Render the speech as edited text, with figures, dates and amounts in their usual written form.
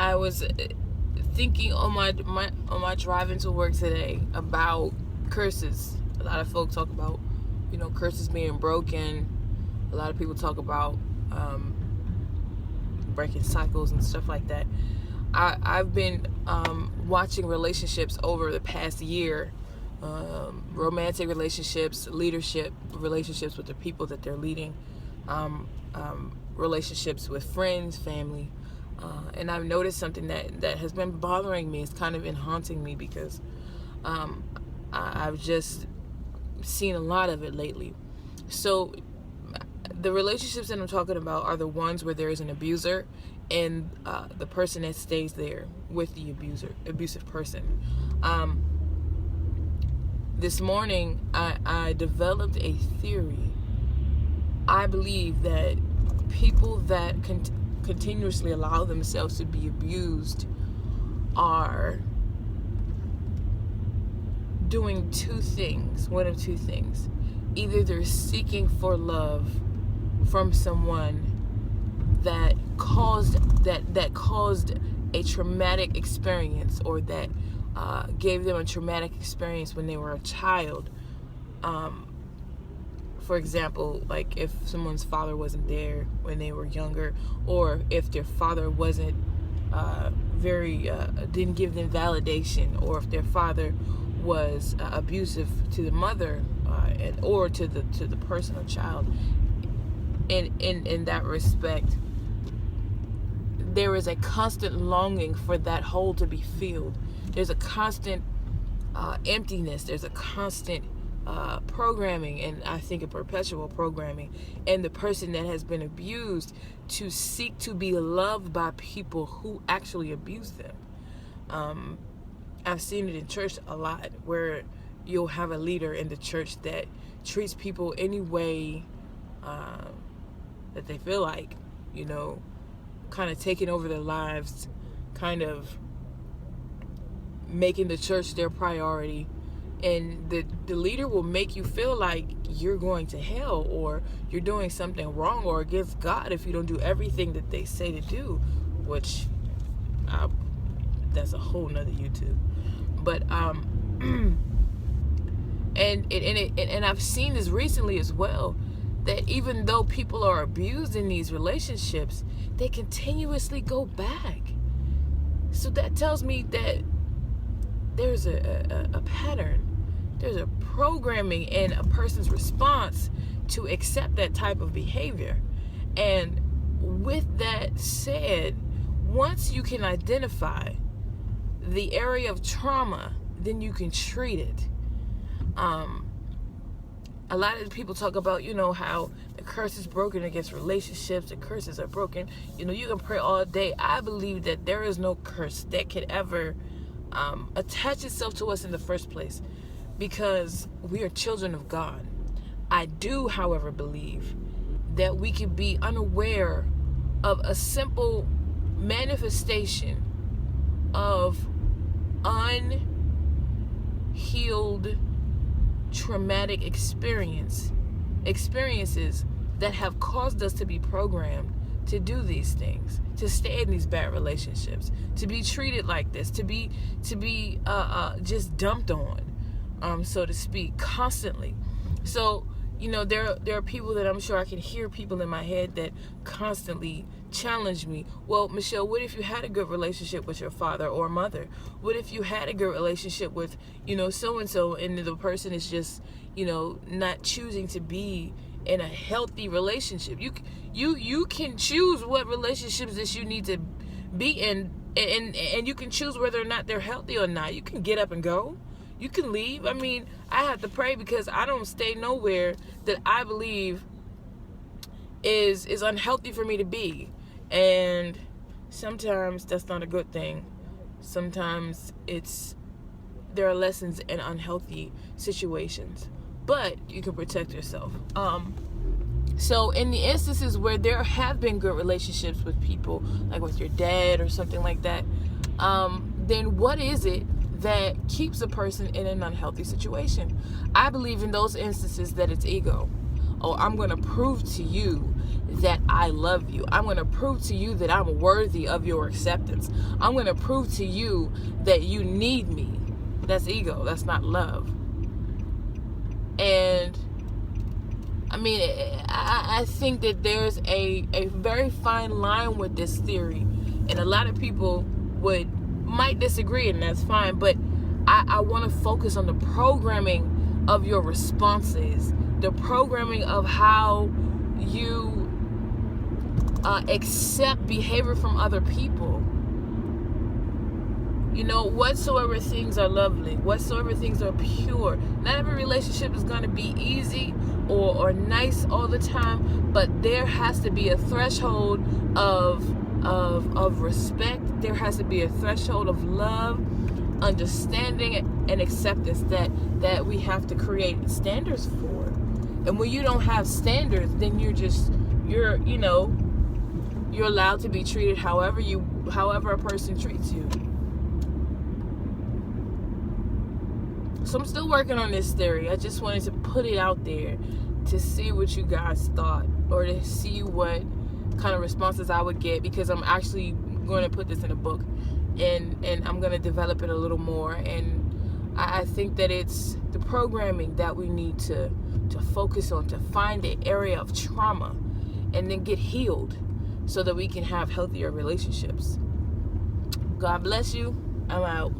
I was thinking on my drive into work today about curses. A lot of folks talk about, curses being broken. A lot of people talk about breaking cycles and stuff like that. I've been watching relationships over the past year, romantic relationships, leadership relationships with the people that they're leading, relationships with friends, family, and I've noticed something that has been bothering me. It's kind of been haunting me because I've just seen a lot of it lately. So the relationships that I'm talking about are the ones where there is an abuser and the person that stays there with the abusive person. This morning, I developed a theory. I believe that people that continuously allow themselves to be abused are doing one of two things. Either they're seeking for love from someone that caused a traumatic experience, or that gave them a traumatic experience when they were a child. For example, like if someone's father wasn't there when they were younger, or if their father wasn't didn't give them validation, or if their father was abusive to the mother, or to the person or child. In that respect, there is a constant longing for that hole to be filled. There's a constant emptiness. There's a constant programming, and I think a perpetual programming, and the person that has been abused to seek to be loved by people who actually abuse them. I've seen it in church a lot, where you'll have a leader in the church that treats people any way that they feel like, kind of taking over their lives, kind of making the church their priority. And the leader will make you feel like you're going to hell, or you're doing something wrong or against God if you don't do everything that they say to do, which that's a whole nother YouTube. But and I've seen this recently as well, that even though people are abused in these relationships, they continuously go back. So that tells me that there's a pattern. There's a programming in a person's response to accept that type of behavior. And with that said, once you can identify the area of trauma, then you can treat it. A lot of people talk about, how the curse is broken against relationships. The curses are broken. You can pray all day. I believe that there is no curse that could ever attach itself to us in the first place, because we are children of God. I do, however, believe that we can be unaware of a simple manifestation of unhealed traumatic experiences that have caused us to be programmed to do these things, to stay in these bad relationships, to be treated like this, to be just dumped on, so to speak, constantly. So there are people that I'm sure I can hear people in my head that constantly challenge me. Well, Michelle, what if you had a good relationship with your father or mother? What if you had a good relationship with, so-and-so, and the person is just, not choosing to be in a healthy relationship? You can choose what relationships that you need to be in, and you can choose whether or not they're healthy or not. You can get up and go. You can leave. I mean, I have to pray because I don't stay nowhere that I believe is unhealthy for me to be. And sometimes that's not a good thing. Sometimes there are lessons in unhealthy situations, but you can protect yourself. So in the instances where there have been good relationships with people, like with your dad or something like that, then what is it that keeps a person in an unhealthy situation? I believe in those instances that it's ego. oh, I'm going to prove to you that I love you. I'm going to prove to you that I'm worthy of your acceptance. I'm going to prove to you that you need me. That's ego. That's not love. And I mean, I think that there's a very fine line with this theory, and a lot of people might disagree, and that's fine, but I want to focus on the programming of your responses, the programming of how you accept behavior from other people. You know, whatsoever things are lovely, whatsoever things are pure. Not every relationship is going to be easy or nice all the time, but there has to be a threshold of respect. There has to be a threshold of love, understanding, and acceptance that we have to create standards for. And when you don't have standards, then you're allowed to be treated however a person treats you. So I'm still working on this theory. I just wanted to put it out there to see what you guys thought, or to see what kind of responses I would get, because I'm actually going to put this in a book, and I'm going to develop it a little more. And I think that it's the programming that we need to focus on, to find the area of trauma and then get healed so that we can have healthier relationships. God bless you. I'm out.